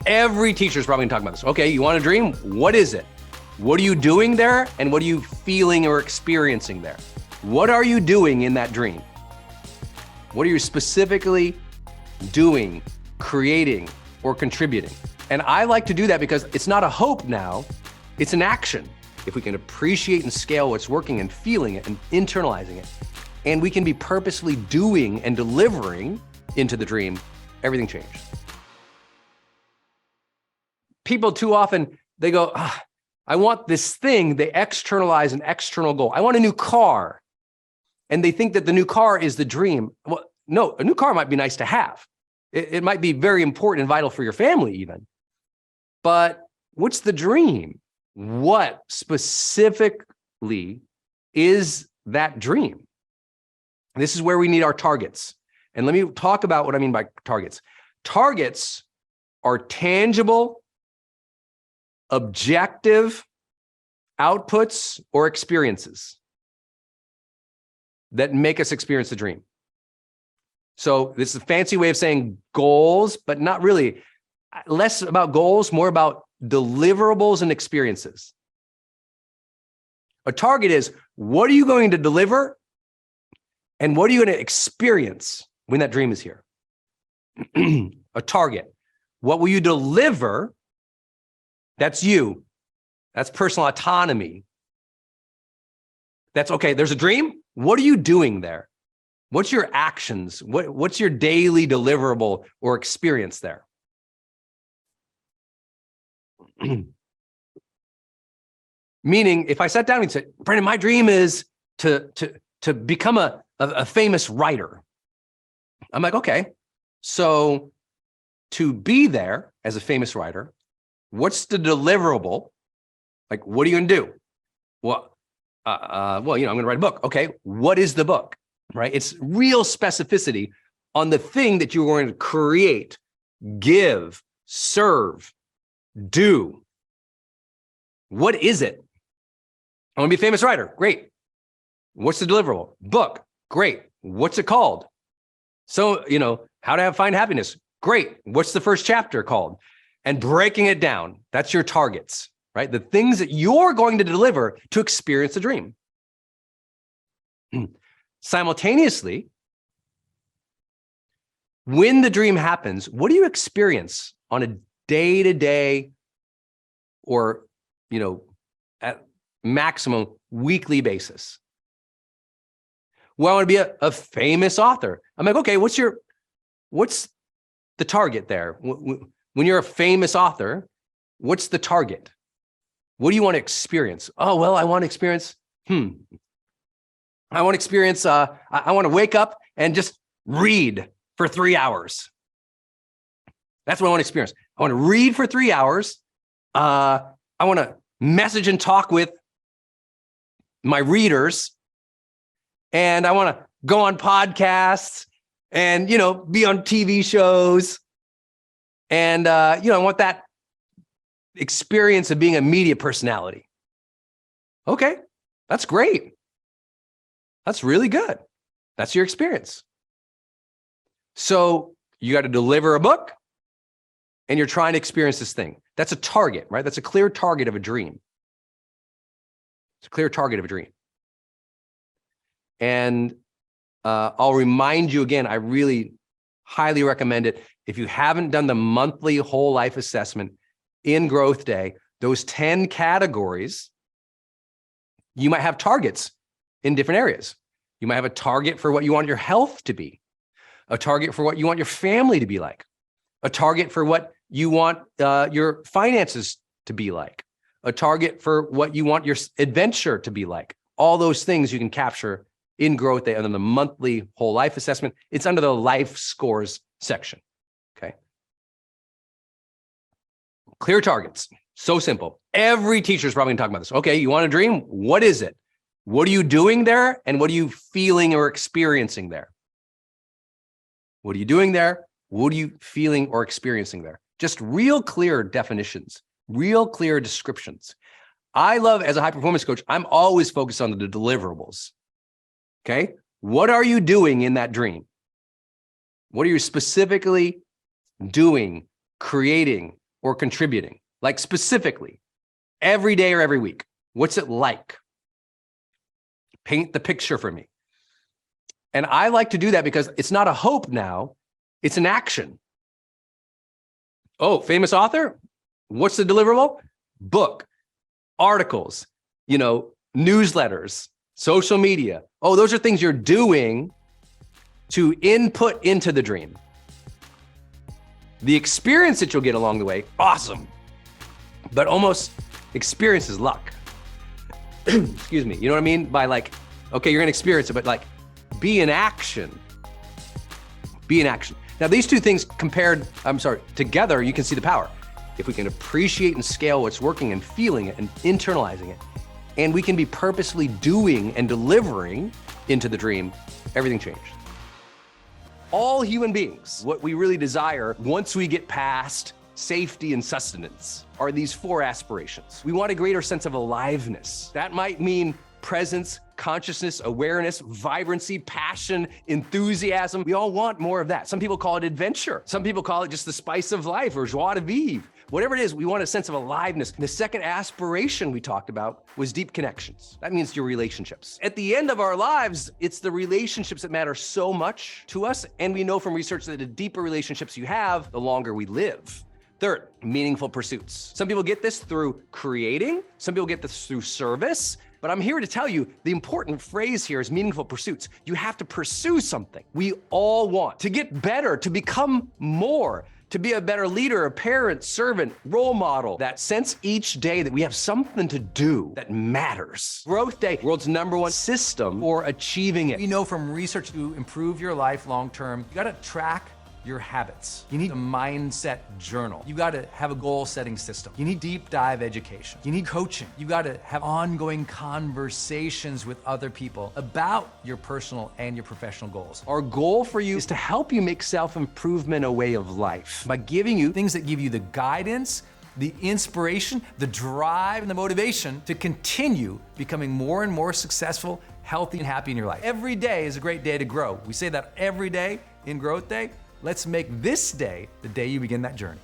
Every teacher is probably gonna talk about this. Okay, you want a dream? What is it? What are you doing there? And what are you feeling or experiencing there? What are you doing in that dream? What are you specifically doing, creating, or contributing? And I like to do that because it's not a hope now, it's an action. If we can appreciate and scale what's working and feeling it and internalizing it, and we can be purposefully doing and delivering into the dream, everything changes. People too often, they go, I want this thing, they externalize an external goal. I want a new car. And they think that the new car is the dream. Well, no, a new car might be nice to have. It might be very important and vital for your family even. But what's the dream? What specifically is that dream? This is where we need our targets. And let me talk about what I mean by targets. Targets are tangible, objective outputs or experiences that make us experience the dream. So this is a fancy way of saying goals, but not really. Less about goals, more about deliverables and experiences. A target is, what are you going to deliver and what are you going to experience when that dream is here? A target. What will you deliver? That's you. That's personal autonomy. That's okay. There's a dream. What are you doing there? What's your actions? What's your daily deliverable or experience there? Meaning, if I sat down and said, Brendon, my dream is to become a famous writer. I'm like, okay, so to be there as a famous writer, what's the deliverable? Like, what are you going to do? Well, I'm going to write a book. Okay, what is the book? Right? It's real specificity on the thing that you're going to create, give, serve, do. What is it? I want to be a famous writer. Great. What's the deliverable? Book. Great. What's it called? So, how to find happiness. Great. What's the first chapter called? And breaking it down. That's your targets, right? The things that you're going to deliver to experience the dream. Simultaneously, when the dream happens, what do you experience on a day-to-day or, at maximum weekly basis? Well, I want to be a famous author. I'm like, okay, what's the target there? When you're a famous author, what's the target? What do you want to experience? Oh, well, I want to experience, I want to experience, I want to wake up and just read for 3 hours. That's what I want to experience. I want to read for 3 hours. I want to message and talk with my readers. And I want to go on podcasts and, be on TV shows. And, I want that experience of being a media personality. Okay, that's great. That's really good. That's your experience. So you got to deliver a book and you're trying to experience this thing. That's a target, right? That's a clear target of a dream. It's a clear target of a dream. And I'll remind you again, I really highly recommend it. If you haven't done the monthly whole life assessment in Growth Day, those 10 categories, you might have targets in different areas. You might have a target for what you want your health to be, a target for what you want your family to be like, a target for what you want your finances to be like, a target for what you want your adventure to be like. All those things you can capture in Growth Day under the monthly whole life assessment. It's under the life scores section. Okay. Clear targets. So simple. Every teacher is probably going to talk about this. Okay, you want a dream? What is it? What are you doing there? And what are you feeling or experiencing there? What are you doing there? What are you feeling or experiencing there? Just real clear definitions, real clear descriptions. I love, as a high performance coach, I'm always focused on the deliverables. Okay. What are you doing in that dream? What are you specifically doing, creating, or contributing? Like specifically, every day or every week. What's it like? Paint the picture for me. And I like to do that because it's not a hope now, it's an action. Oh, famous author? What's the deliverable? Book, articles, newsletters, social media. Oh, those are things you're doing to input into the dream. The experience that you'll get along the way, awesome. But almost experience is luck. Excuse me. You know what I mean? By like, okay, you're gonna experience it, but like be in action. Be in action. Now these two things together, you can see the power. If we can appreciate and scale what's working and feeling it and internalizing it, and we can be purposefully doing and delivering into the dream, everything changed. All human beings, what we really desire once we get past safety and sustenance are these 4 aspirations. We want a greater sense of aliveness. That might mean presence, consciousness, awareness, vibrancy, passion, enthusiasm. We all want more of that. Some people call it adventure. Some people call it just the spice of life or joie de vivre. Whatever it is, we want a sense of aliveness. The second aspiration we talked about was deep connections. That means your relationships. At the end of our lives, it's the relationships that matter so much to us. And we know from research that the deeper relationships you have, the longer we live. Third, meaningful pursuits. Some people get this through creating. Some people get this through service. But I'm here to tell you, the important phrase here is meaningful pursuits. You have to pursue something. We all want to get better, to become more, to be a better leader, a parent, servant, role model. That sense each day that we have something to do that matters. Growth Day, world's #1 system for achieving it. We know from research to improve your life long-term, you gotta track your habits. You need a mindset journal. You got to have a goal-setting system. You need deep dive education. You need coaching. You got to have ongoing conversations with other people about your personal and your professional goals. Our goal for you is to help you make self-improvement a way of life by giving you things that give you the guidance, the inspiration, the drive, and the motivation to continue becoming more and more successful, healthy, and happy in your life. Every day is a great day to grow. We say that every day in Growth Day. Let's make this day the day you begin that journey.